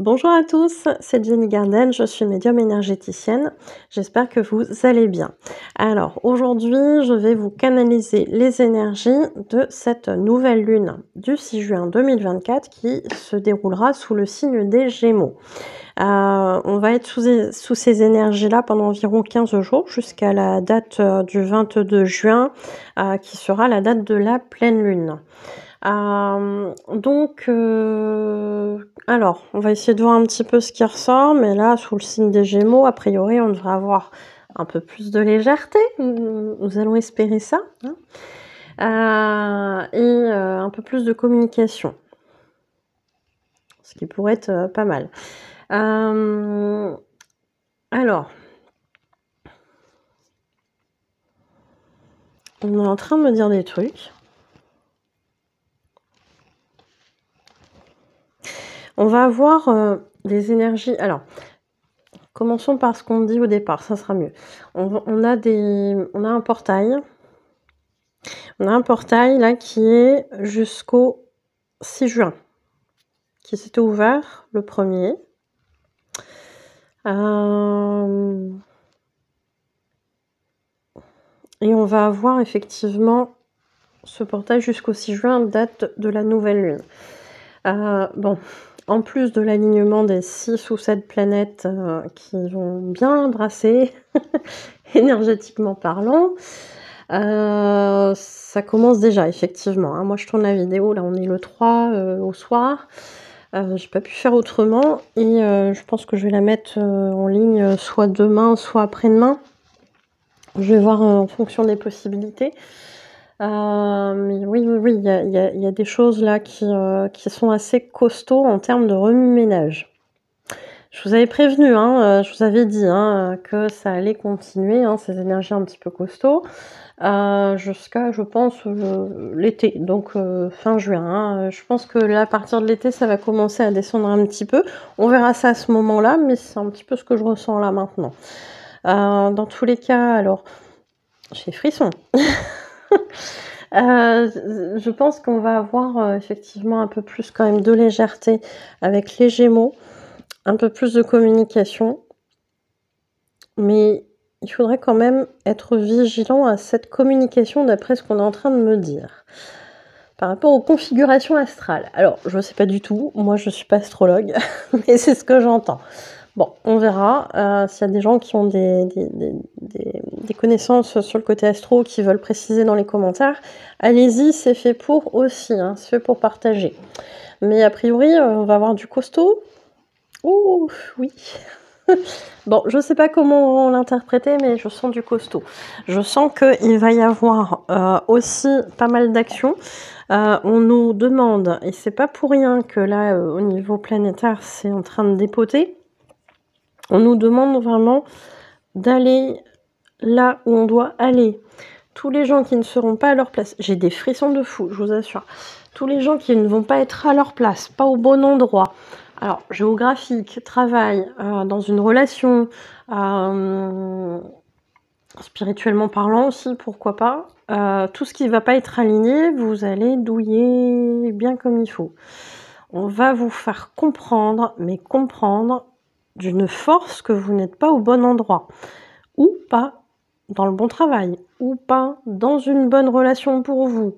Bonjour à tous, c'est Jenny Garden, je suis médium énergéticienne. J'espère que vous allez bien. Alors aujourd'hui, je vais vous canaliser les énergies de cette nouvelle lune du 6 juin 2024 qui se déroulera sous le signe des Gémeaux. On va être sous ces énergies-là pendant environ 15 jours jusqu'à la date du 22 juin qui sera la date de la pleine lune. Alors, on va essayer de voir un petit peu ce qui ressort, mais là, sous le signe des Gémeaux, a priori, on devrait avoir un peu plus de légèreté. Nous allons espérer ça, hein. Un peu plus de communication, ce qui pourrait être pas mal. Alors, on est en train de me dire des trucs. On va avoir des énergies. Alors, commençons par ce qu'on dit au départ, ça sera mieux. On a un portail. On a un portail là qui est jusqu'au 6 juin, qui s'était ouvert le 1er. Et on va avoir effectivement ce portail jusqu'au 6 juin, date de la nouvelle lune. Bon, en plus de l'alignement des 6 ou 7 planètes qui vont bien brasser, énergétiquement parlant, ça commence déjà, effectivement, hein. Moi, je tourne la vidéo, là, on est le 3 au soir. J'ai pas pu faire autrement et je pense que je vais la mettre en ligne soit demain, soit après-demain. Je vais voir en fonction des possibilités. Mais oui, il y a des choses là qui sont assez costauds en termes de remue-ménage. Je vous avais prévenu, hein, je vous avais dit que ça allait continuer, hein, ces énergies un petit peu costauds, jusqu'à, je pense, l'été, donc fin juin, hein. Je pense que là, à partir de l'été, ça va commencer à descendre un petit peu. On verra ça à ce moment-là, mais c'est un petit peu ce que je ressens là maintenant. Dans tous les cas, alors, j'ai frisson. Je pense qu'on va avoir effectivement un peu plus quand même de légèreté avec les Gémeaux, un peu plus de communication, mais il faudrait quand même être vigilant à cette communication d'après ce qu'on est en train de me dire. Par rapport aux configurations astrales. Alors, je ne sais pas du tout, moi je ne suis pas astrologue, mais c'est ce que j'entends. Bon, on verra s'il y a des gens qui ont des connaissances sur le côté astro qui veulent préciser dans les commentaires. Allez-y, c'est fait pour aussi, hein, c'est fait pour partager. Mais a priori, on va avoir du costaud. Ouh, oui. Bon, je sais pas comment l'interpréter, mais je sens du costaud. Je sens qu'il va y avoir aussi pas mal d'actions. On nous demande, et c'est pas pour rien que là, au niveau planétaire, c'est en train de dépoter. On nous demande vraiment d'aller là où on doit aller. Tous les gens qui ne seront pas à leur place, j'ai des frissons de fou, je vous assure. Tous les gens qui ne vont pas être à leur place, pas au bon endroit. Alors, géographique, travail, dans une relation, spirituellement parlant aussi, pourquoi pas. Tout ce qui ne va pas être aligné, vous allez douiller bien comme il faut. On va vous faire comprendre, mais comprendre d'une force que vous n'êtes pas au bon endroit, ou pas dans le bon travail, ou pas dans une bonne relation pour vous.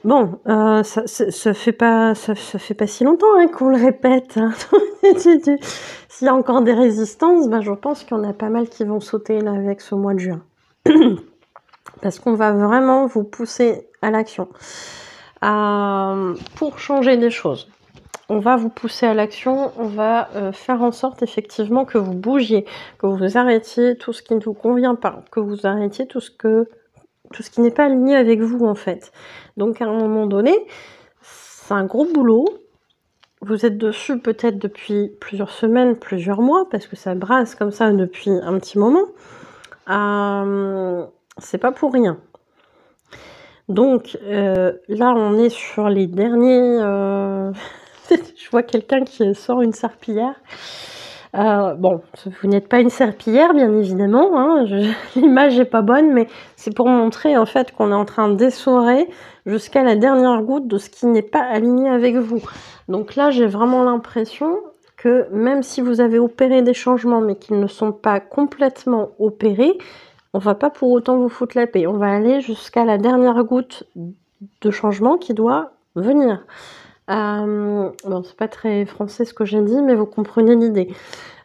Bon, ça fait pas si longtemps qu'on le répète, hein. S'il y a encore des résistances, je pense qu'il y en a pas mal qui vont sauter là avec ce mois de juin. Parce qu'on va vraiment vous pousser à l'action. Pour changer des choses. On va vous pousser à l'action, on va faire en sorte effectivement que vous bougiez, que vous arrêtiez tout ce qui ne vous convient pas, que vous arrêtiez tout ce qui n'est pas aligné avec vous en fait. Donc à un moment donné, c'est un gros boulot. Vous êtes dessus peut-être depuis plusieurs semaines, plusieurs mois, parce que ça brasse comme ça depuis un petit moment. C'est pas pour rien. Donc là, on est sur les derniers... Je vois quelqu'un qui sort une serpillière. Bon, vous n'êtes pas une serpillière, bien évidemment, hein, l'image n'est pas bonne, mais c'est pour montrer en fait qu'on est en train d'essorer jusqu'à la dernière goutte de ce qui n'est pas aligné avec vous. Donc là, j'ai vraiment l'impression que même si vous avez opéré des changements, mais qu'ils ne sont pas complètement opérés, on va pas pour autant vous foutre la paix. On va aller jusqu'à la dernière goutte de changement qui doit venir. Bon, c'est pas très français ce que j'ai dit, mais vous comprenez l'idée.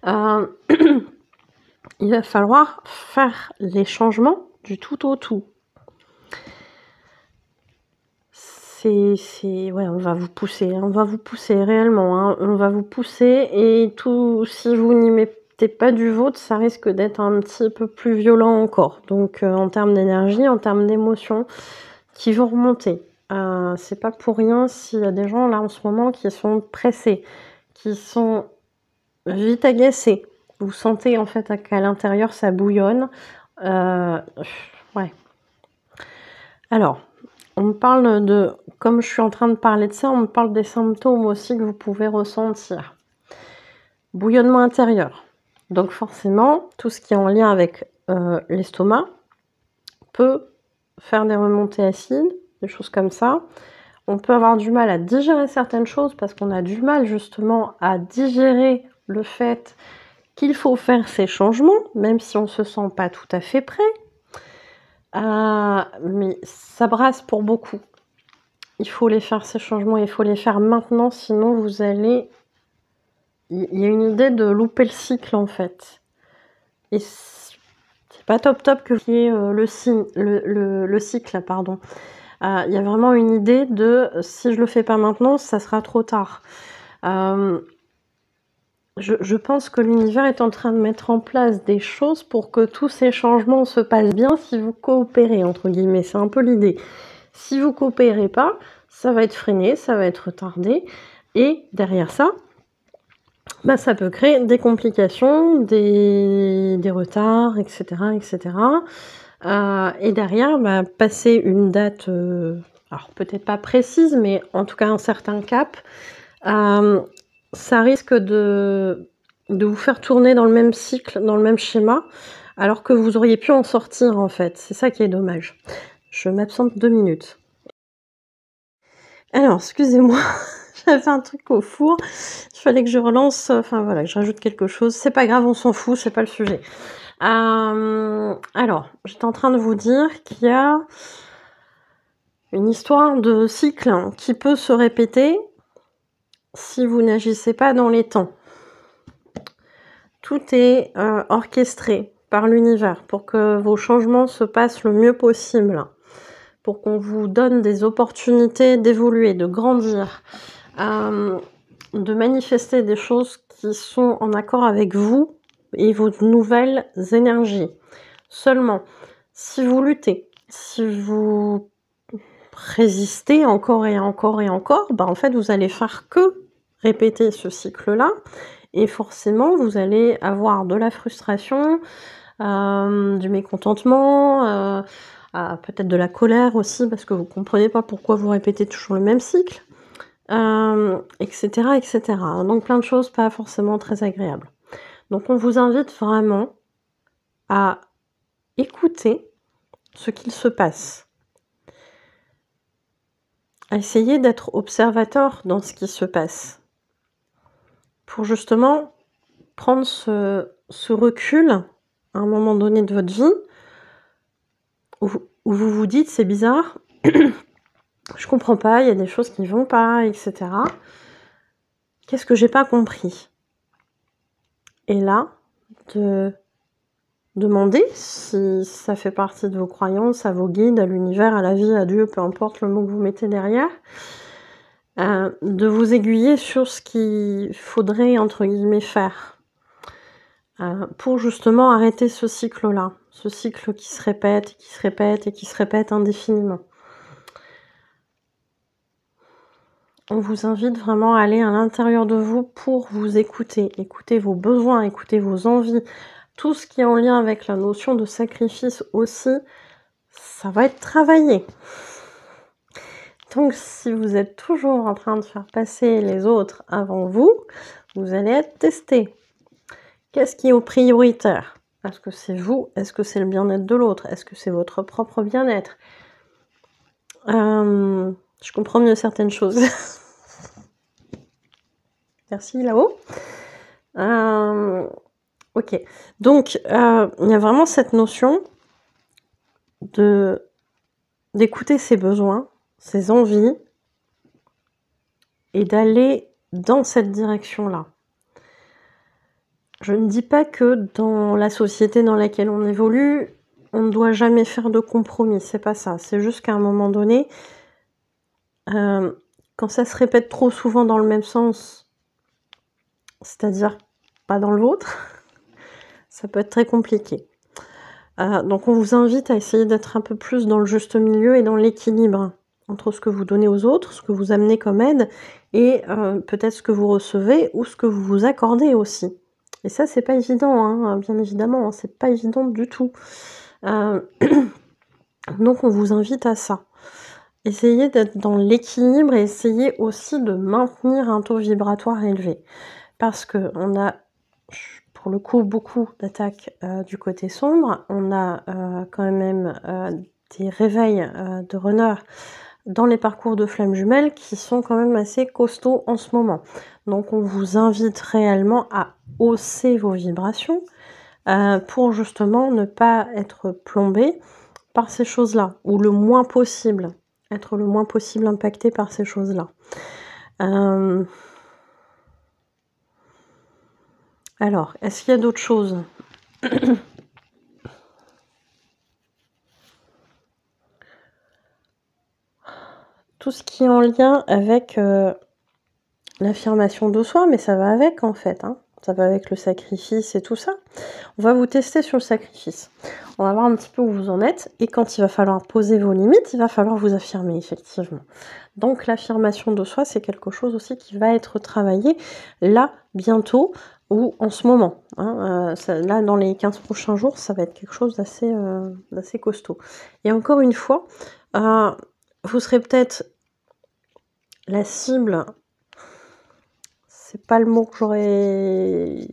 Il va falloir faire les changements du tout au tout. Ouais, on va vous pousser, on va vous pousser réellement, hein, on va vous pousser et tout, si vous n'y mettez pas du vôtre, ça risque d'être un petit peu plus violent encore. Donc, en termes d'énergie, en termes d'émotions qui vont remonter. C'est pas pour rien s'il y a des gens là en ce moment qui sont pressés, qui sont vite agacés. Vous sentez en fait qu'à l'intérieur ça bouillonne. Ouais. Alors, on me parle de, comme je suis en train de parler de ça, on me parle des symptômes aussi que vous pouvez ressentir. Bouillonnement intérieur. Donc forcément, tout ce qui est en lien avec l'estomac peut faire des remontées acides, des choses comme ça. On peut avoir du mal à digérer certaines choses parce qu'on a du mal justement à digérer le fait qu'il faut faire ces changements, même si on ne se sent pas tout à fait prêt. Mais ça brasse pour beaucoup. Il faut les faire, ces changements, il faut les faire maintenant, sinon vous allez... Il y a une idée de louper le cycle, en fait. Et c'est pas top que vous ayez le cycle, pardon. Il y a vraiment une idée de, si je le fais pas maintenant, ça sera trop tard. Je pense que l'univers est en train de mettre en place des choses pour que tous ces changements se passent bien si vous coopérez, entre guillemets. C'est un peu l'idée. Si vous coopérez pas, ça va être freiné, ça va être retardé. Et derrière ça, bah, ça peut créer des complications, des retards, etc. etc. Et derrière, bah, passer une date, alors peut-être pas précise, mais en tout cas un certain cap, ça risque de vous faire tourner dans le même cycle, dans le même schéma, alors que vous auriez pu en sortir en fait. C'est ça qui est dommage. Je m'absente 2 minutes. Alors, excusez-moi, j'avais un truc au four. Il fallait que je relance, enfin voilà, que je rajoute quelque chose. C'est pas grave, on s'en fout, c'est pas le sujet. Alors, j'étais en train de vous dire qu'il y a une histoire de cycle qui peut se répéter si vous n'agissez pas dans les temps. Tout est orchestré par l'univers pour que vos changements se passent le mieux possible, pour qu'on vous donne des opportunités d'évoluer, de grandir, de manifester des choses qui sont en accord avec vous et vos nouvelles énergies. Seulement, si vous luttez, si vous résistez encore et encore et encore, bah en fait vous allez faire que répéter ce cycle-là et forcément vous allez avoir de la frustration, du mécontentement, peut-être de la colère aussi parce que vous comprenez pas pourquoi vous répétez toujours le même cycle, etc., etc. Donc plein de choses pas forcément très agréables. Donc on vous invite vraiment à écouter ce qu'il se passe, à essayer d'être observateur dans ce qui se passe, pour justement prendre ce recul à un moment donné de votre vie, où vous vous dites c'est bizarre, je comprends pas, il y a des choses qui vont pas, etc. Qu'est-ce que j'ai pas compris? Et là, de demander si ça fait partie de vos croyances, à vos guides, à l'univers, à la vie, à Dieu, peu importe le mot que vous mettez derrière, de vous aiguiller sur ce qu'il faudrait, entre guillemets, faire pour justement arrêter ce cycle-là, ce cycle qui se répète, et qui se répète, et qui se répète indéfiniment. On vous invite vraiment à aller à l'intérieur de vous pour vous écouter, écouter vos besoins, écouter vos envies, tout ce qui est en lien avec la notion de sacrifice aussi, ça va être travaillé. Donc si vous êtes toujours en train de faire passer les autres avant vous, vous allez être testé. Qu'est-ce qui est au prioritaire? Est-ce que c'est vous? Est-ce que c'est le bien-être de l'autre? Est-ce que c'est votre propre bien-être? Je comprends mieux certaines choses. Merci là-haut. OK. Donc, il y a vraiment cette notion d'écouter ses besoins, ses envies et d'aller dans cette direction-là. Je ne dis pas que dans la société dans laquelle on évolue, on ne doit jamais faire de compromis, c'est pas ça. C'est juste qu'à un moment donné, quand ça se répète trop souvent dans le même sens, c'est-à-dire pas dans le vôtre, ça peut être très compliqué. Donc on vous invite à essayer d'être un peu plus dans le juste milieu et dans l'équilibre entre ce que vous donnez aux autres, ce que vous amenez comme aide et peut-être ce que vous recevez ou ce que vous vous accordez aussi. Et ça, c'est pas évident, hein, bien évidemment, hein, c'est pas évident du tout. Donc on vous invite à ça. Essayez d'être dans l'équilibre et essayez aussi de maintenir un taux vibratoire élevé. Parce qu'on a, pour le coup, beaucoup d'attaques du côté sombre. On a quand même des réveils de runners dans les parcours de flammes jumelles qui sont quand même assez costauds en ce moment. Donc on vous invite réellement à hausser vos vibrations pour justement ne pas être plombé par ces choses-là, ou le moins possible, être le moins possible impacté par ces choses-là. Alors, est-ce qu'il y a d'autres choses? Tout ce qui est en lien avec l'affirmation de soi, mais ça va avec en fait, hein. Ça va avec le sacrifice et tout ça. On va vous tester sur le sacrifice. On va voir un petit peu où vous en êtes. Et quand il va falloir poser vos limites, il va falloir vous affirmer, effectivement. Donc l'affirmation de soi, c'est quelque chose aussi qui va être travaillé là, bientôt, ou en ce moment. Hein. Là, dans les 15 prochains jours, ça va être quelque chose d'assez costaud. Et encore une fois, vous serez peut-être la cible... C'est pas le mot que j'aurais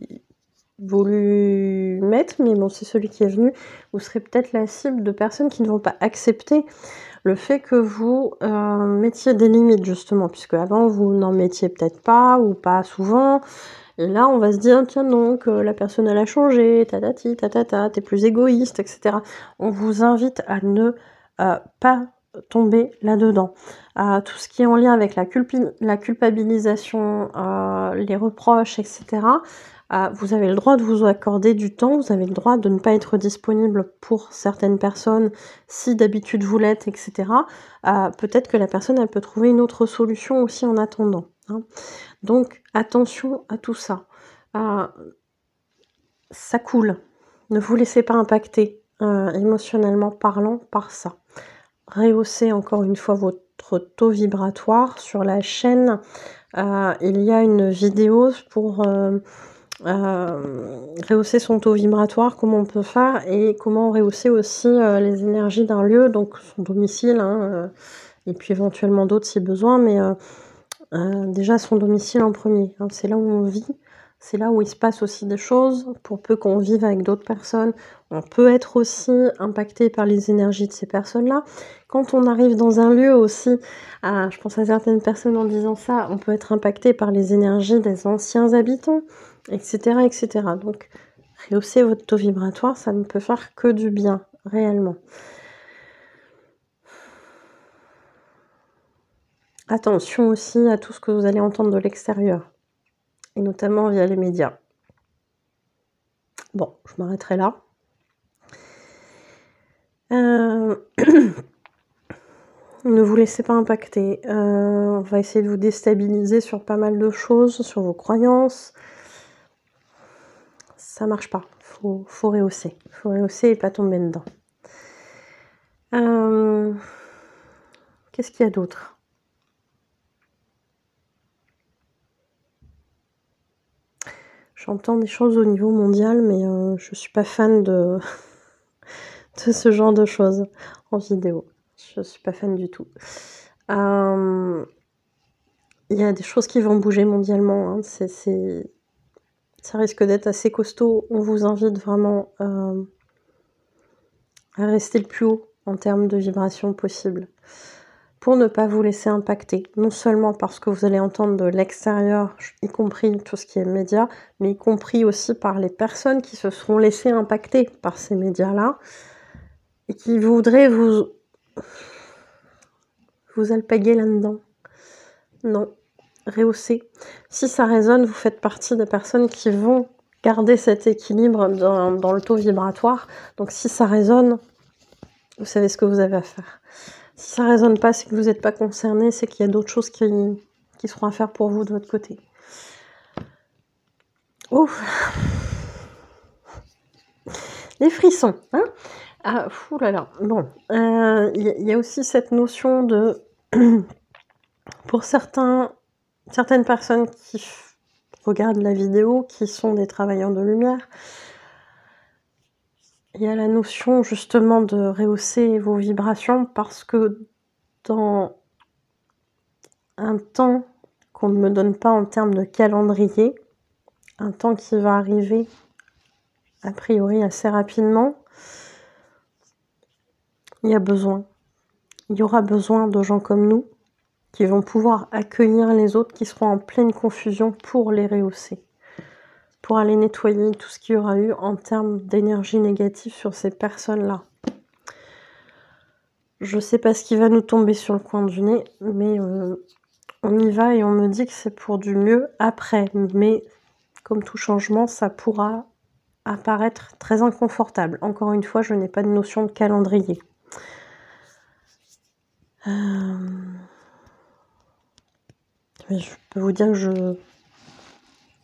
voulu mettre, mais bon, c'est celui qui est venu. Vous serez peut-être la cible de personnes qui ne vont pas accepter le fait que vous mettiez des limites, justement, puisque avant vous n'en mettiez peut-être pas, ou pas souvent. Et là, on va se dire, tiens donc, la personne elle a changé, tatati, tatata, t'es plus égoïste, etc. On vous invite à ne pas tomber là-dedans. Tout ce qui est en lien avec la culpabilisation, les reproches, etc. Vous avez le droit de vous accorder du temps, vous avez le droit de ne pas être disponible pour certaines personnes si d'habitude vous l'êtes, etc. Peut-être que la personne elle peut trouver une autre solution aussi en attendant. Hein. Donc attention à tout ça. Ça coule. Ne vous laissez pas impacter émotionnellement parlant par ça. Rehaussez encore une fois votre taux vibratoire. Sur la chaîne, il y a une vidéo pour rehausser son taux vibratoire, comment on peut faire et comment rehausser aussi les énergies d'un lieu, donc son domicile, hein, et puis éventuellement d'autres si besoin, mais déjà son domicile en premier. Hein, c'est là où on vit. C'est là où il se passe aussi des choses, pour peu qu'on vive avec d'autres personnes. On peut être aussi impacté par les énergies de ces personnes-là. Quand on arrive dans un lieu aussi, je pense à certaines personnes en disant ça, on peut être impacté par les énergies des anciens habitants, etc., etc. Donc, rehausser votre taux vibratoire, ça ne peut faire que du bien, réellement. Attention aussi à tout ce que vous allez entendre de l'extérieur. Et notamment via les médias. Bon, je m'arrêterai là. Ne vous laissez pas impacter. On va essayer de vous déstabiliser sur pas mal de choses, sur vos croyances. Ça marche pas. Faut rehausser. Faut rehausser et pas tomber dedans. Qu'est-ce qu'il y a d'autre ? J'entends des choses au niveau mondial, mais je suis pas fan de ce genre de choses en vidéo. Je suis pas fan du tout. Il y a des choses qui vont bouger mondialement. Hein. Ça risque d'être assez costaud. On vous invite vraiment à rester le plus haut en termes de vibration possible. pour ne pas vous laisser impacter. Non seulement parce que vous allez entendre de l'extérieur, y compris tout ce qui est médias, mais y compris aussi par les personnes qui se seront laissées impacter par ces médias-là et qui voudraient vous alpaguer là-dedans. Non, rehaussez. Si ça résonne, vous faites partie des personnes qui vont garder cet équilibre dans le taux vibratoire. Donc si ça résonne, vous savez ce que vous avez à faire. Si ça résonne pas, c'est que vous n'êtes pas concerné, c'est qu'il y a d'autres choses qui seront à faire pour vous de votre côté. Ouf. Les frissons, hein. Ah, fou là là. Bon, il y a aussi cette notion de... pour certaines personnes qui regardent la vidéo, qui sont des travailleurs de lumière, il y a la notion justement de rehausser vos vibrations parce que dans un temps qu'on ne me donne pas en termes de calendrier, un temps qui va arriver a priori assez rapidement, il y aura besoin de gens comme nous qui vont pouvoir accueillir les autres qui seront en pleine confusion pour les rehausser, pour aller nettoyer tout ce qu'il y aura eu en termes d'énergie négative sur ces personnes-là. Je sais pas ce qui va nous tomber sur le coin du nez, mais on y va et on me dit que c'est pour du mieux après. Mais comme tout changement, ça pourra apparaître très inconfortable. Encore une fois, je n'ai pas de notion de calendrier. Mais je peux vous dire que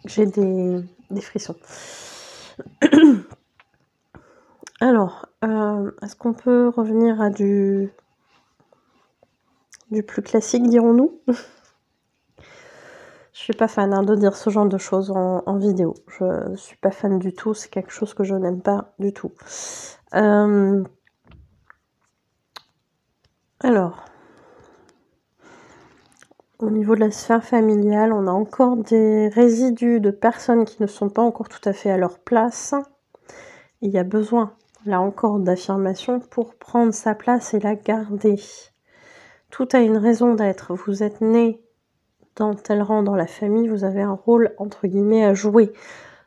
j'ai des frissons. Alors, est-ce qu'on peut revenir à du plus classique, dirons-nous? Je suis pas fan de dire ce genre de choses en vidéo. Je suis pas fan du tout, c'est quelque chose que je n'aime pas du tout. Alors, au niveau de la sphère familiale, on a encore des résidus de personnes qui ne sont pas encore tout à fait à leur place. Il y a besoin, là encore, d'affirmation pour prendre sa place et la garder. Tout a une raison d'être. Vous êtes né dans tel rang dans la famille, vous avez un rôle, entre guillemets, à jouer.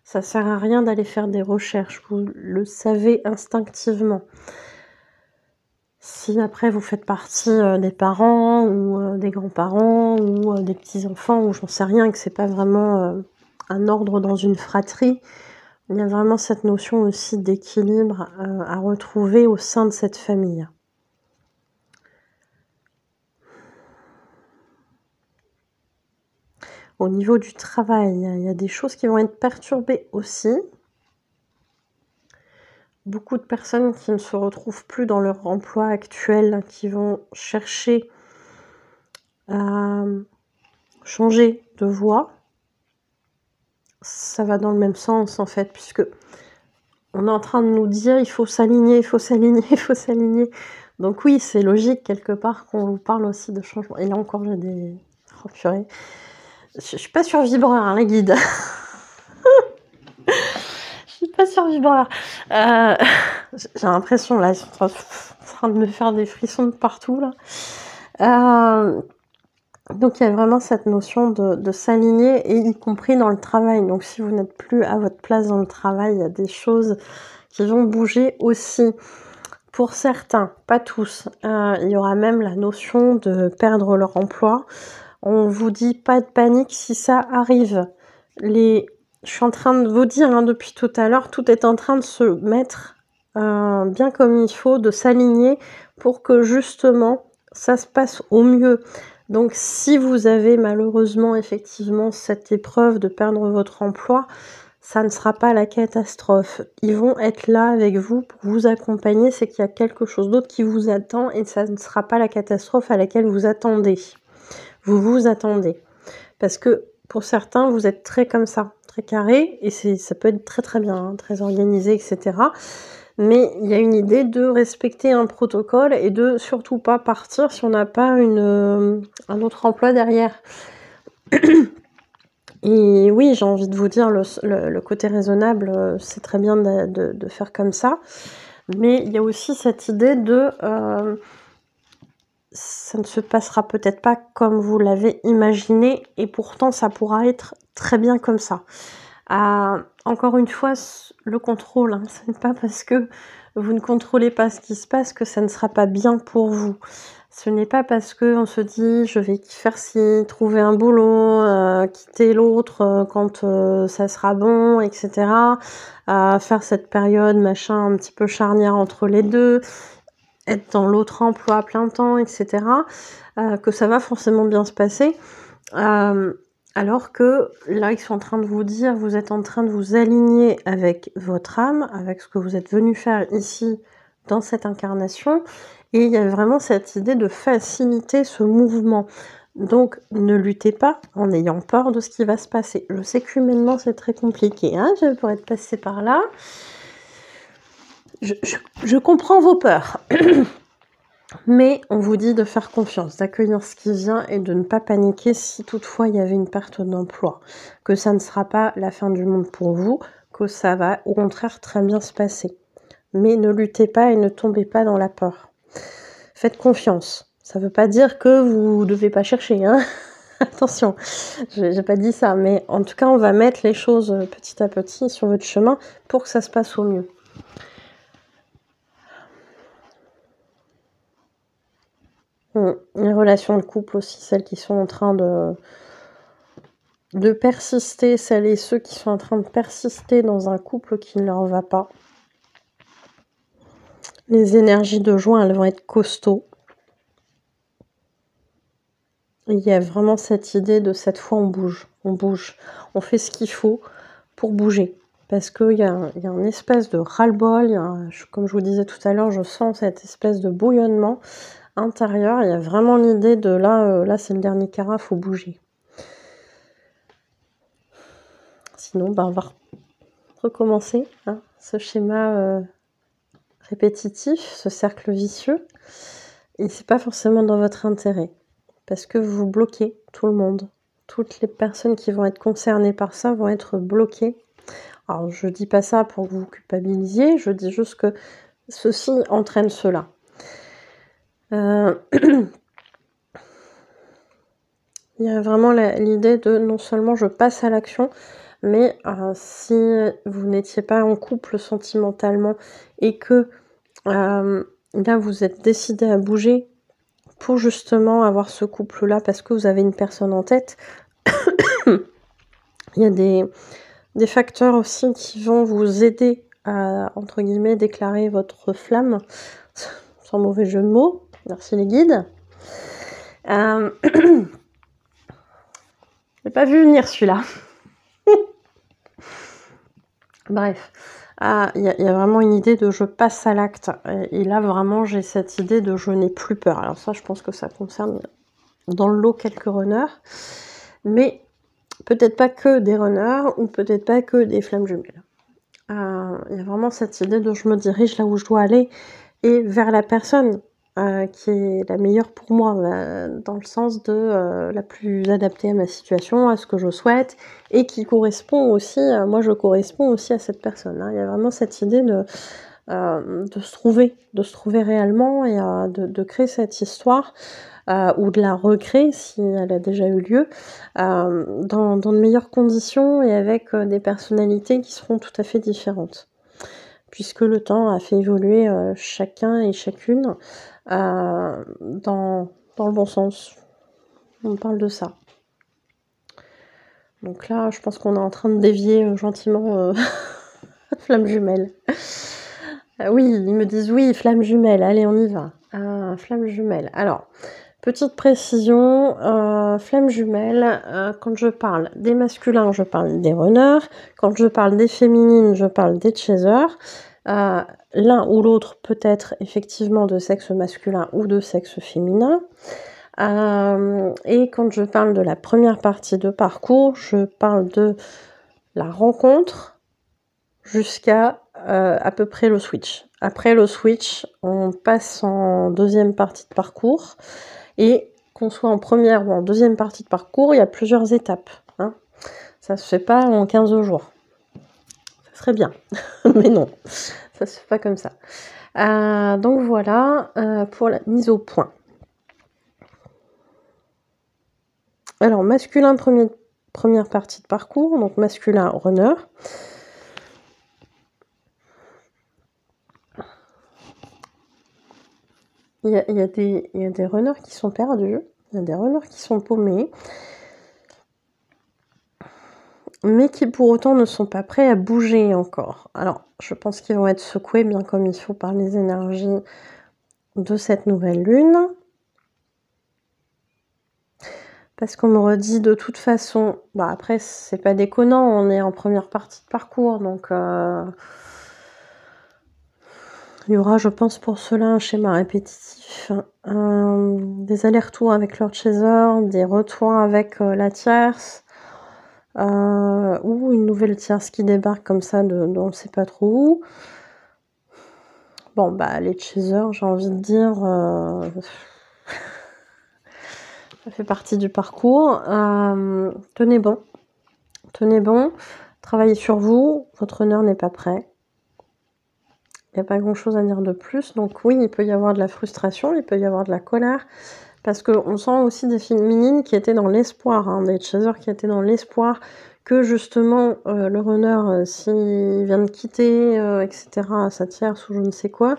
Ça sert à rien d'aller faire des recherches, vous le savez instinctivement. Si après vous faites partie des parents ou des grands-parents ou des petits-enfants ou j'en sais rien, que c'est pas vraiment un ordre dans une fratrie, il y a vraiment cette notion aussi d'équilibre à retrouver au sein de cette famille. Au niveau du travail, il y a des choses qui vont être perturbées aussi. Beaucoup de personnes qui ne se retrouvent plus dans leur emploi actuel, qui vont chercher à changer de voie. Ça va dans le même sens en fait, puisque on est en train de nous dire il faut s'aligner, il faut s'aligner, il faut s'aligner. Donc oui, c'est logique quelque part qu'on vous parle aussi de changement. Et là encore, j'ai des... Oh purée. Je suis pas sur vibreur, hein, les guides. Je suis pas sur vibreur. J'ai l'impression, là, ils sont en train de me faire des frissons de partout, là. Donc, il y a vraiment cette notion de s'aligner, et y compris dans le travail. Donc, si vous n'êtes plus à votre place dans le travail, il y a des choses qui vont bouger aussi. Pour certains, pas tous. Il y aura même la notion de perdre leur emploi. On vous dit pas de panique si ça arrive. Je suis en train de vous dire depuis tout à l'heure, tout est en train de se mettre bien comme il faut, de s'aligner pour que justement ça se passe au mieux. Donc si vous avez malheureusement effectivement cette épreuve de perdre votre emploi, ça ne sera pas la catastrophe. Ils vont être là avec vous pour vous accompagner, c'est qu'il y a quelque chose d'autre qui vous attend et ça ne sera pas la catastrophe à laquelle vous attendez. Vous vous attendez. Parce que pour certains, vous êtes très comme ça, très carré, et ça peut être très très bien, très organisé, etc. Mais il y a une idée de respecter un protocole et de surtout pas partir si on n'a pas un autre emploi derrière. Et oui, j'ai envie de vous dire, le côté raisonnable, c'est très bien de faire comme ça. Mais il y a aussi cette idée de ça ne se passera peut-être pas comme vous l'avez imaginé et pourtant ça pourra être très bien comme ça. Encore une fois, le contrôle, hein, ce n'est pas parce que vous ne contrôlez pas ce qui se passe que ça ne sera pas bien pour vous. Ce n'est pas parce qu'on se dit: «Je vais faire ci, trouver un boulot, quitter l'autre, quand, ça sera bon» et cetera. Faire cette période machin un petit peu charnière entre les 2, être dans l'autre emploi à plein temps et cetera, que ça va forcément bien se passer. Alors que là, ils sont en train de vous dire, vous êtes en train de vous aligner avec votre âme, avec ce que vous êtes venu faire ici dans cette incarnation et il y a vraiment cette idée de faciliter ce mouvement. Donc ne luttez pas en ayant peur de ce qui va se passer. Je sais qu'humainement, c'est très compliqué, hein, je pourrais être passée par là. Je comprends vos peurs. Mais on vous dit de faire confiance, d'accueillir ce qui vient et de ne pas paniquer si toutefois il y avait une perte d'emploi. Que ça ne sera pas la fin du monde pour vous, que ça va au contraire très bien se passer. Mais ne luttez pas et ne tombez pas dans la peur. Faites confiance. Ça ne veut pas dire que vous ne devez pas chercher, hein. Attention, j'ai pas dit ça, mais en tout cas on va mettre les choses petit à petit sur votre chemin pour que ça se passe au mieux. Les relations de couple aussi, celles qui sont en train de persister, celles et ceux qui sont en train de persister dans un couple qui ne leur va pas. Les énergies de juin, elles vont être costauds. Il y a vraiment cette idée de cette fois on bouge, on fait ce qu'il faut pour bouger. Parce qu'il y a une espèce de ras-le-bol, comme je vous disais tout à l'heure, je sens cette espèce de bouillonnement intérieur. Il y a vraiment l'idée de là c'est le dernier carat, faut bouger. Sinon, on va recommencer hein, ce schéma répétitif, ce cercle vicieux. Et c'est pas forcément dans votre intérêt. Parce que vous bloquez tout le monde. Toutes les personnes qui vont être concernées par ça vont être bloquées. Alors, je dis pas ça pour que vous culpabilisiez, je dis juste que ceci entraîne cela. Il y a vraiment l'idée de non seulement je passe à l'action, mais si vous n'étiez pas en couple sentimentalement et que là vous êtes décidé à bouger pour justement avoir ce couple-là parce que vous avez une personne en tête, il y a des facteurs aussi qui vont vous aider à, entre guillemets, déclarer votre flamme, sans mauvais jeu de mots. Merci les guides. Je n'ai pas vu venir celui-là. Bref, il y a vraiment une idée de je passe à l'acte. Et là, vraiment, j'ai cette idée de je n'ai plus peur. Alors ça, je pense que ça concerne dans le lot quelques runners. Mais peut-être pas que des runners ou peut-être pas que des flammes jumelles. Il y a vraiment cette idée de je me dirige là où je dois aller et vers la personne qui est la meilleure pour moi, dans le sens de la plus adaptée à ma situation, à ce que je souhaite et qui correspond aussi, moi je corresponds aussi à cette personne. Hein. Il y a vraiment cette idée de se trouver réellement et de créer cette histoire ou de la recréer si elle a déjà eu lieu dans de meilleures conditions et avec des personnalités qui seront tout à fait différentes. Puisque le temps a fait évoluer chacun et chacune dans le bon sens. On parle de ça. Donc là, je pense qu'on est en train de dévier gentiment flamme jumelle. Oui, ils me disent oui, flamme jumelle, allez, on y va. Flamme jumelle. Alors, petite précision, flamme jumelle, quand je parle des masculins, je parle des runners. Quand je parle des féminines, je parle des chasers. L'un ou l'autre peut être effectivement de sexe masculin ou de sexe féminin. Et quand je parle de la première partie de parcours, je parle de la rencontre jusqu'à à peu près le switch. Après le switch, on passe en deuxième partie de parcours. Et qu'on soit en première ou en deuxième partie de parcours, il y a plusieurs étapes. Hein. Ça se fait pas en 15 jours. Ça serait bien, mais non, ça se fait pas comme ça. Donc voilà, pour la mise au point. Alors, masculin, première partie de parcours, donc masculin runner. Il y a des runners qui sont perdus, il y a des runners qui sont paumés, mais qui pour autant ne sont pas prêts à bouger encore. Alors, je pense qu'ils vont être secoués bien comme il faut par les énergies de cette nouvelle lune. Parce qu'on me redit de toute façon, bah après c'est pas déconnant, on est en première partie de parcours, donc il y aura, je pense, pour cela un schéma répétitif, des allers-retours avec Lord Chaser, des retours avec la tierce, ou une nouvelle tierce qui débarque comme ça de on ne sait pas trop où. Bon, bah les Chasers, j'ai envie de dire, ça fait partie du parcours. Tenez bon, travaillez sur vous, votre honneur n'est pas prêt. Il n'y a pas grand-chose à dire de plus. Donc oui, il peut y avoir de la frustration, il peut y avoir de la colère, parce qu'on sent aussi des féminines qui étaient dans l'espoir, des chasers qui étaient dans l'espoir que justement le runner, s'il vient de quitter, etc., sa tierce ou je ne sais quoi,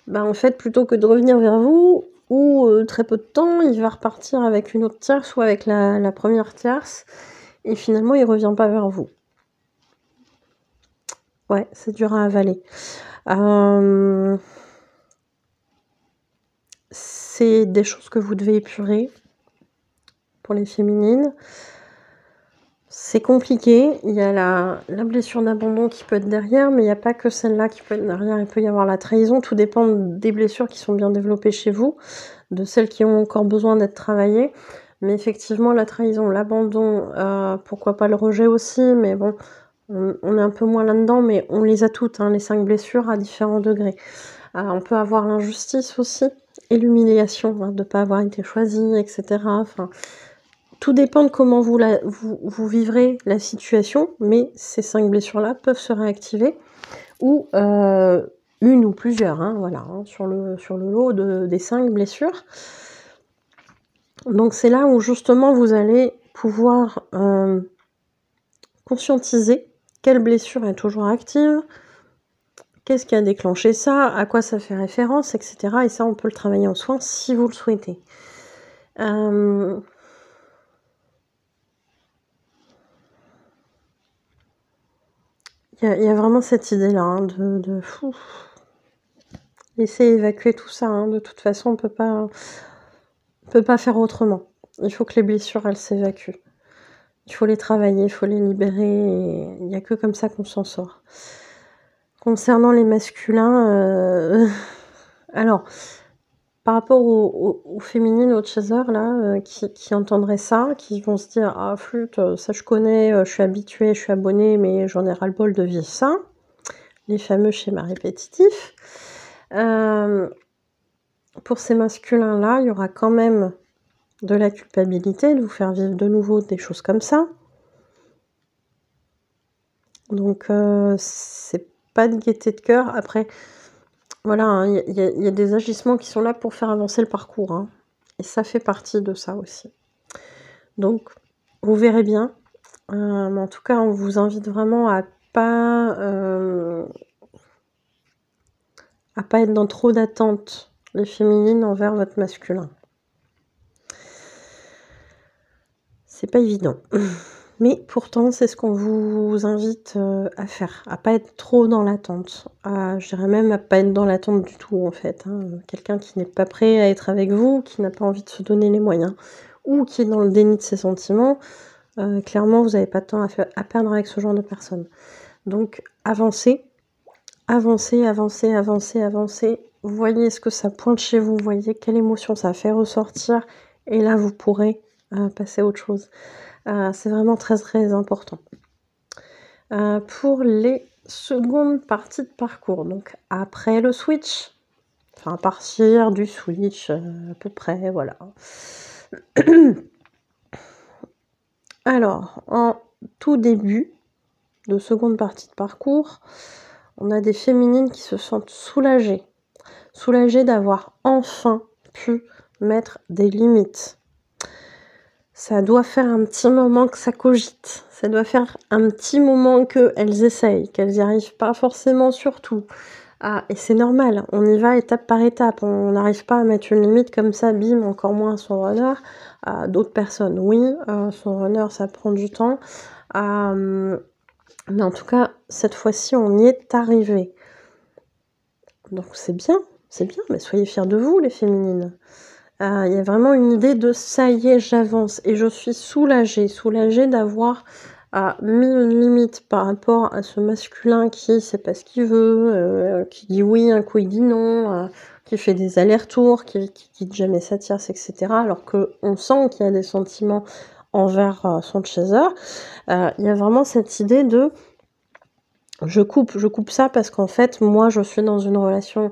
bah en fait, plutôt que de revenir vers vous, ou très peu de temps, il va repartir avec une autre tierce ou avec la première tierce, et finalement, il revient pas vers vous. Ouais, c'est dur à avaler. C'est des choses que vous devez épurer pour les féminines. C'est compliqué, il y a la blessure d'abandon qui peut être derrière, mais il n'y a pas que celle-là qui peut être derrière, il peut y avoir la trahison, tout dépend des blessures qui sont bien développées chez vous, de celles qui ont encore besoin d'être travaillées, mais effectivement la trahison, l'abandon, pourquoi pas le rejet aussi, mais bon, on est un peu moins là-dedans, mais on les a toutes, les 5 blessures à différents degrés. On peut avoir l'injustice aussi, et l'humiliation, de ne pas avoir été choisi, etc. Enfin, tout dépend de comment vous vivrez la situation, mais ces 5 blessures-là peuvent se réactiver, ou une ou plusieurs, voilà, sur le lot des 5 blessures. Donc c'est là où justement vous allez pouvoir conscientiser quelle blessure est toujours active, qu'est-ce qui a déclenché ça, à quoi ça fait référence, etc. Et ça, on peut le travailler en soins si vous le souhaitez. Il y a vraiment cette idée-là, de laisser évacuer tout ça. De toute façon, on peut pas faire autrement. Il faut que les blessures, elles s'évacuent. Il faut les travailler, il faut les libérer, et il n'y a que comme ça qu'on s'en sort. Concernant les masculins, alors, par rapport aux féminines, aux chasers, là, qui entendraient ça, qui vont se dire: «Ah flûte, ça je connais, je suis habituée, je suis abonnée, mais j'en ai ras-le-bol de vivre ça». Les fameux schémas répétitifs. Pour ces masculins-là, il y aura quand même de la culpabilité de vous faire vivre de nouveau des choses comme ça. Donc c'est pas de gaieté de cœur. Après, voilà, il y a des agissements qui sont là pour faire avancer le parcours, et ça fait partie de ça aussi. Donc, vous verrez bien. Mais en tout cas, on vous invite vraiment à pas être dans trop d'attentes, les féminines, envers votre masculin. C'est pas évident. Mais pourtant, c'est ce qu'on vous invite à faire, à pas être trop dans l'attente. Je dirais même à pas être dans l'attente du tout, en fait. Quelqu'un qui n'est pas prêt à être avec vous, qui n'a pas envie de se donner les moyens, ou qui est dans le déni de ses sentiments, clairement, vous n'avez pas de temps à perdre avec ce genre de personne. Donc, avancez. Avancez, avancez, avancez, avancez. Voyez ce que ça pointe chez vous, voyez quelle émotion ça fait ressortir, et là, vous pourrez passer à autre chose. C'est vraiment très, très important. Pour les secondes parties de parcours, donc après le switch, enfin à partir du switch, à peu près, voilà. Alors, en tout début de seconde partie de parcours, on a des féminines qui se sentent soulagées. Soulagées d'avoir enfin pu mettre des limites. ça doit faire un petit moment que ça cogite. Ça doit faire un petit moment qu'elles essayent, qu'elles n'y arrivent pas forcément sur tout. Ah, et c'est normal, on y va étape par étape. On n'arrive pas à mettre une limite comme ça, bim, encore moins son runner. D'autres personnes, oui, son runner, ça prend du temps. Mais en tout cas, cette fois-ci, on y est arrivé. Donc c'est bien, mais soyez fiers de vous, les féminines. Il y a vraiment une idée de ça y est, j'avance. Et je suis soulagée d'avoir mis une limite par rapport à ce masculin qui sait pas ce qu'il veut, qui dit oui, un coup il dit non, qui fait des allers-retours, qui dit jamais sa tierce, etc. Alors qu'on sent qu'il y a des sentiments envers son chaser. Il y a vraiment cette idée de je coupe ça parce qu'en fait, moi, je suis dans une relation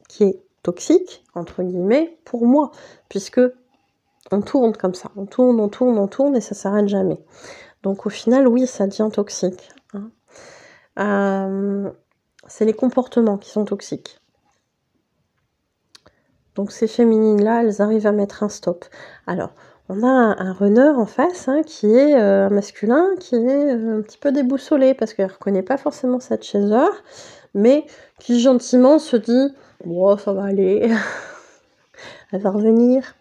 qui est toxique, entre guillemets, pour moi, puisque on tourne comme ça, on tourne et ça s'arrête jamais. Donc au final, oui, ça devient toxique. C'est les comportements qui sont toxiques. Donc ces féminines-là, elles arrivent à mettre un stop. Alors, on a un runner en face qui est un masculin, qui est un petit peu déboussolé, parce qu'elle ne reconnaît pas forcément sa chaser, mais qui gentiment se dit « Oh, ça va aller, elle va revenir ».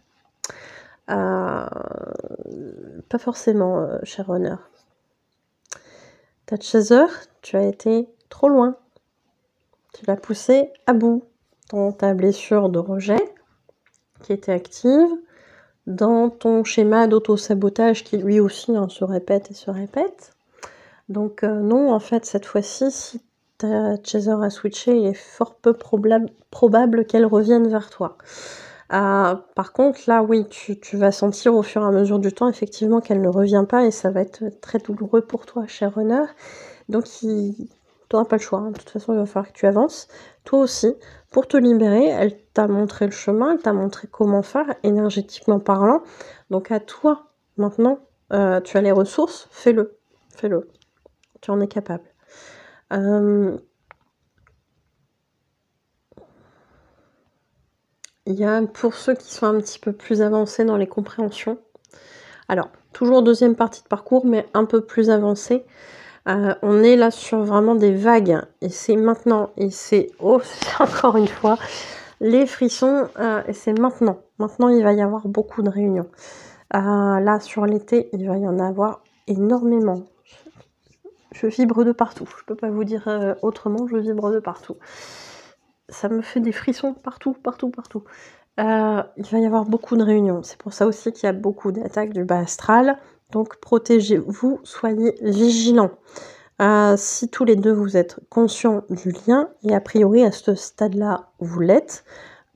Pas forcément, cher runner. Ta chaser, tu as été trop loin. Tu l'as poussée à bout dans ta blessure de rejet qui était active, dans ton schéma d'auto-sabotage qui lui aussi se répète et se répète. Donc non, en fait, cette fois-ci, si ta chaser a switché, il est fort peu probable qu'elle revienne vers toi. Par contre, là, oui, tu vas sentir au fur et à mesure du temps, effectivement, qu'elle ne revient pas et ça va être très douloureux pour toi, cher runner. Donc, tu n'auras pas le choix. De toute façon, il va falloir que tu avances. Toi aussi, pour te libérer, elle t'a montré le chemin, elle t'a montré comment faire, énergétiquement parlant. Donc, à toi, maintenant, tu as les ressources, fais-le. Fais-le. Tu en es capable. Il y a pour ceux qui sont un petit peu plus avancés dans les compréhensions. Alors, toujours deuxième partie de parcours, mais un peu plus avancé. On est là sur vraiment des vagues. Et c'est maintenant. Et c'est encore une fois, les frissons. Et c'est maintenant. Maintenant, il va y avoir beaucoup de réunions. Là, sur l'été, il va y en avoir énormément. Je vibre de partout. Je peux pas vous dire autrement, je vibre de partout. Ça me fait des frissons partout. Il va y avoir beaucoup de réunions. C'est pour ça aussi qu'il y a beaucoup d'attaques du bas astral. Donc protégez-vous, soyez vigilants. Si tous les deux vous êtes conscients du lien, et a priori à ce stade-là vous l'êtes,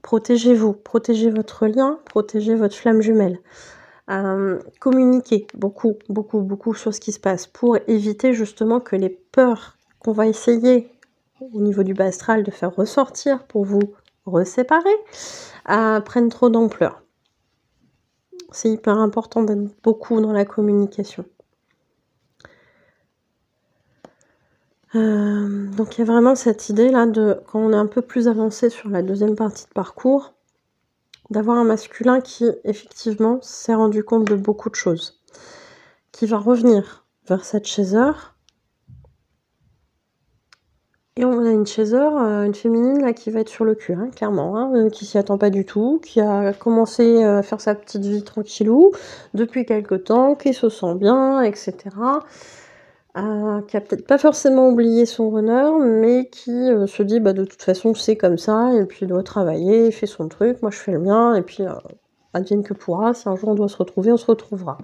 protégez-vous, protégez votre lien, protégez votre flamme jumelle. Communiquez beaucoup sur ce qui se passe pour éviter justement que les peurs qu'on va essayer au niveau du bas astral de faire ressortir pour vous reséparer prennent trop d'ampleur. C'est hyper important d'être beaucoup dans la communication. Donc il y a vraiment cette idée là de, quand on est un peu plus avancé sur la deuxième partie de parcours, d'avoir un masculin qui effectivement s'est rendu compte de beaucoup de choses, qui va revenir vers cette chaser. Et on a une chaser, une féminine là qui va être sur le cul, clairement, qui s'y attend pas du tout, qui a commencé à faire sa petite vie tranquillou depuis quelque temps, qui se sent bien, etc. Qui a peut-être pas forcément oublié son runner, mais qui se dit de toute façon c'est comme ça, et puis il doit travailler, il fait son truc, moi je fais le mien, et puis advienne que pourra, si un jour on doit se retrouver, on se retrouvera.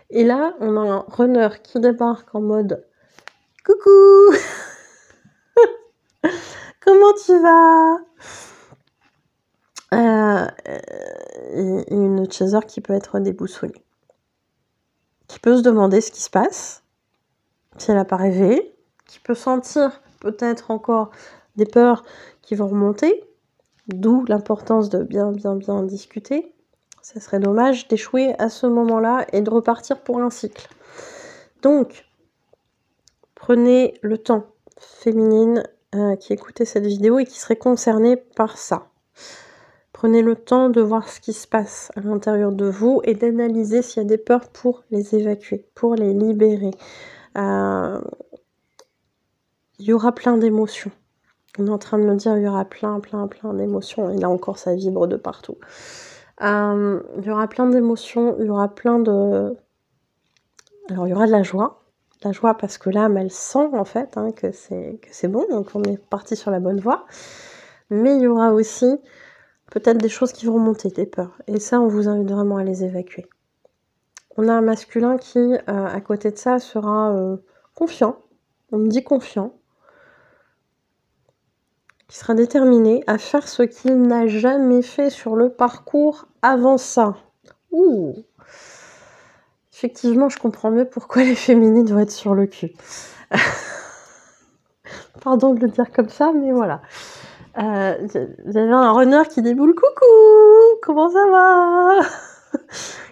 Et là, on a un runner qui débarque en mode « Coucou !» Comment tu vas? Et une chaser qui peut être déboussolée. Qui peut se demander ce qui se passe, si elle n'a pas rêvé, qui peut sentir peut-être encore des peurs qui vont remonter, d'où l'importance de bien discuter. Ça serait dommage d'échouer à ce moment-là et de repartir pour un cycle. Donc, prenez le temps, féminine, qui écoutait cette vidéo et qui serait concernée par ça. Prenez le temps de voir ce qui se passe à l'intérieur de vous et d'analyser s'il y a des peurs pour les évacuer, pour les libérer. Il y aura plein d'émotions. On est en train de me dire il y aura plein d'émotions. Et là encore, ça vibre de partout. Il y aura plein d'émotions, il y aura plein de... Alors, il y aura de la joie. La joie parce que l'âme, elle sent en fait hein, que c'est bon, donc on est parti sur la bonne voie. Mais il y aura aussi peut-être des choses qui vont remonter, des peurs. Et ça, on vous invite vraiment à les évacuer. On a un masculin qui, à côté de ça, sera confiant. On me dit confiant. Qui sera déterminé à faire ce qu'il n'a jamais fait sur le parcours avant ça. Ouh. Effectivement, je comprends mieux pourquoi les féminines doivent être sur le cul. Pardon de le dire comme ça, mais voilà. J'avais un runner qui déboule. Coucou, comment ça va?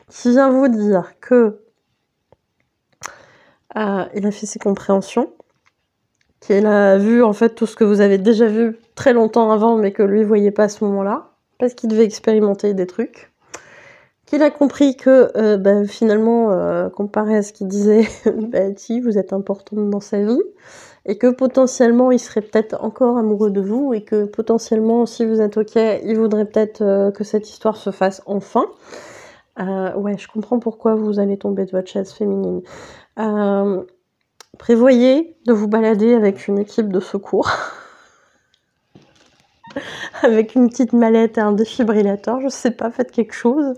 Qui vient vous dire que il a fait ses compréhensions, qu'il a vu en fait tout ce que vous avez déjà vu très longtemps avant, mais que lui voyait pas à ce moment-là, parce qu'il devait expérimenter des trucs. Qu'il a compris que finalement, comparé à ce qu'il disait, si, vous êtes importante dans sa vie, et que potentiellement il serait peut-être encore amoureux de vous, et que potentiellement, si vous êtes ok, il voudrait peut-être que cette histoire se fasse enfin. Ouais, je comprends pourquoi vous allez tomber de votre chaise féminine. Prévoyez de vous balader avec une équipe de secours. Avec une petite mallette et un défibrillateur, je sais pas, faites quelque chose.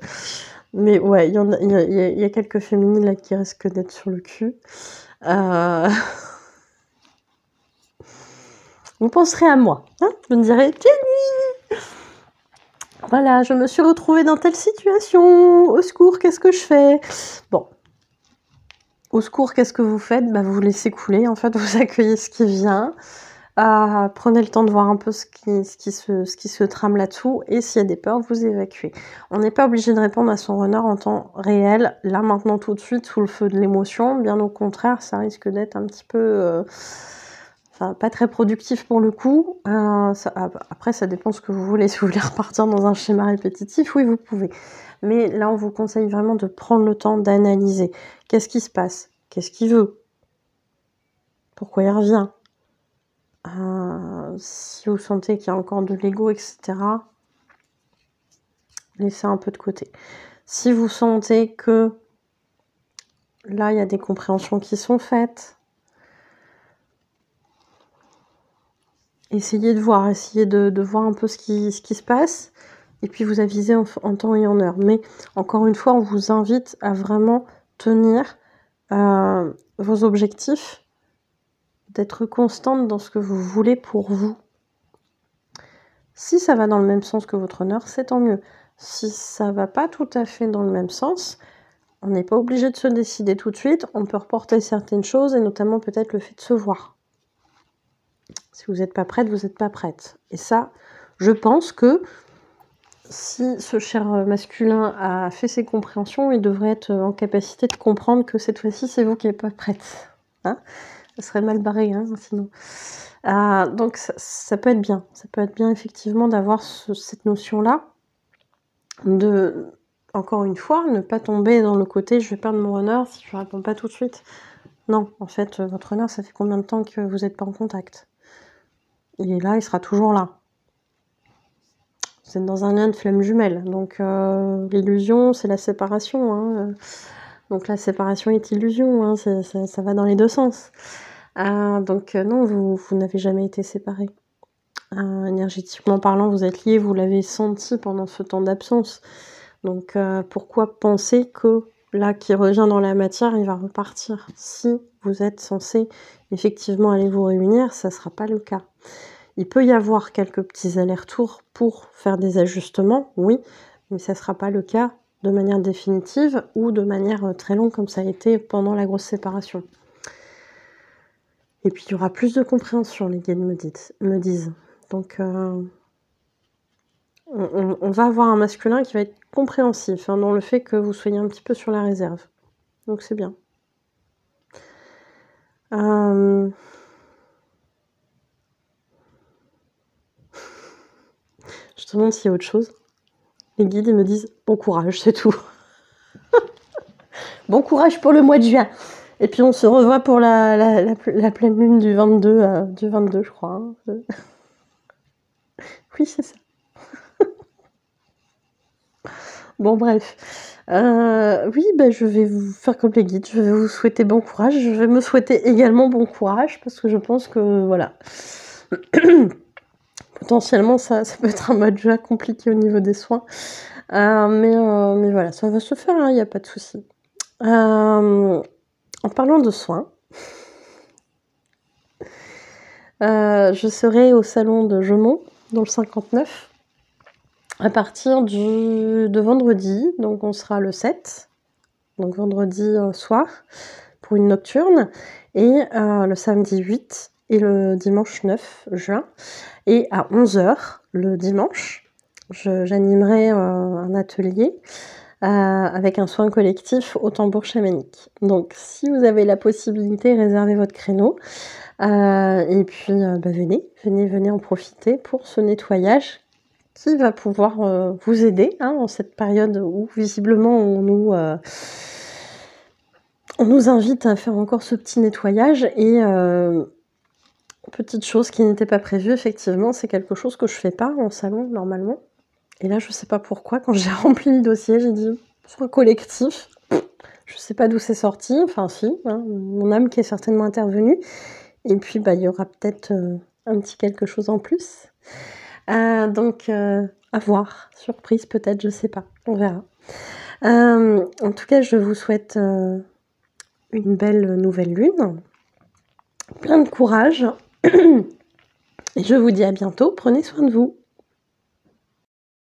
Mais ouais, il y a quelques féminines là qui risquent d'être sur le cul. Vous penserez à moi. Hein, vous me direz, Jenny, voilà, je me suis retrouvée dans telle situation. Au secours, qu'est-ce que je fais? Bon. Au secours, qu'est-ce que vous faites? Vous laissez couler, en fait, vous accueillez ce qui vient. Prenez le temps de voir un peu ce qui se trame là-dessous, et s'il y a des peurs, vous évacuez. On n'est pas obligé de répondre à son runner en temps réel, là, maintenant, tout de suite, sous le feu de l'émotion. Bien au contraire, ça risque d'être un petit peu... pas très productif pour le coup. Après, ça dépend ce que vous voulez. Si vous voulez repartir dans un schéma répétitif, oui, vous pouvez. Mais là, on vous conseille vraiment de prendre le temps d'analyser. Qu'est-ce qui se passe? Qu'est-ce qu'il veut? Pourquoi il revient? Si vous sentez qu'il y a encore de l'ego, etc., laissez un peu de côté. Si vous sentez que là, il y a des compréhensions qui sont faites, essayez de voir un peu ce qui se passe, et puis vous avisez en temps et en heure. Mais encore une fois, on vous invite à vraiment tenir vos objectifs, d'être constante dans ce que vous voulez pour vous. Si ça va dans le même sens que votre honneur, c'est tant mieux. Si ça va pas tout à fait dans le même sens, on n'est pas obligé de se décider tout de suite. On peut reporter certaines choses, et notamment peut-être le fait de se voir. Si vous n'êtes pas prête, vous n'êtes pas prête. Et ça, je pense que si ce cher masculin a fait ses compréhensions, il devrait être en capacité de comprendre que cette fois-ci, c'est vous qui n'êtes pas prête. Hein, ça serait mal barré, hein, sinon. Donc ça peut être bien. Ça peut être bien, effectivement, d'avoir cette notion-là. De, encore une fois, ne pas tomber dans le côté « je vais perdre mon runner si je ne réponds pas tout de suite ». Non, en fait, votre runner, ça fait combien de temps que vous n'êtes pas en contact? Il est là, il sera toujours là. Vous êtes dans un lien de flamme jumelle, donc l'illusion, c'est la séparation. Hein. Donc la séparation est illusion, hein, ça va dans les deux sens. Donc non, vous n'avez jamais été séparés. Énergétiquement parlant, vous êtes liés, vous l'avez senti pendant ce temps d'absence. Donc pourquoi penser que là, qui revient dans la matière, il va repartir? Si vous êtes censé effectivement aller vous réunir, ça ne sera pas le cas. Il peut y avoir quelques petits allers-retours pour faire des ajustements, oui, mais ça ne sera pas le cas de manière définitive ou de manière très longue comme ça a été pendant la grosse séparation. Et puis il y aura plus de compréhension, les guides me disent. Donc on va avoir un masculin qui va être compréhensif dans le fait que vous soyez un petit peu sur la réserve. Donc c'est bien. Je te demande s'il y a autre chose. Les guides, ils me disent « Bon courage, c'est tout. Bon courage pour le mois de juin. » Et puis on se revoit pour la pleine lune du 22, je crois. Hein. Oui, c'est ça. Bon, bref. Oui, ben, je vais vous faire comme les guides. Je vais vous souhaiter bon courage. Je vais me souhaiter également bon courage parce que je pense que, voilà. Potentiellement, ça peut être un mois de juin compliqué au niveau des soins. Mais voilà, ça va se faire, il n'y a pas de souci. En parlant de soins, je serai au salon de Gemont, dans le 59, à partir de vendredi. Donc on sera le 7, donc vendredi soir, pour une nocturne, et le samedi 8 et le dimanche 9 juin. Et à 11h, le dimanche, j'animerai un atelier avec un soin collectif au tambour chamanique. Donc si vous avez la possibilité, réservez votre créneau. Et puis venez en profiter pour ce nettoyage qui va pouvoir vous aider en cette période où visiblement on nous invite à faire encore ce petit nettoyage. Et petite chose qui n'était pas prévue, effectivement, c'est quelque chose que je fais pas en salon normalement. Et là, je sais pas pourquoi, quand j'ai rempli le dossier, j'ai dit soin collectif. Je sais pas d'où c'est sorti, enfin si, mon âme qui est certainement intervenue. Et puis il y aura peut-être un petit quelque chose en plus. Donc à voir, surprise peut-être, je sais pas, on verra. En tout cas, je vous souhaite une belle nouvelle lune, plein de courage. Et je vous dis à bientôt, prenez soin de vous.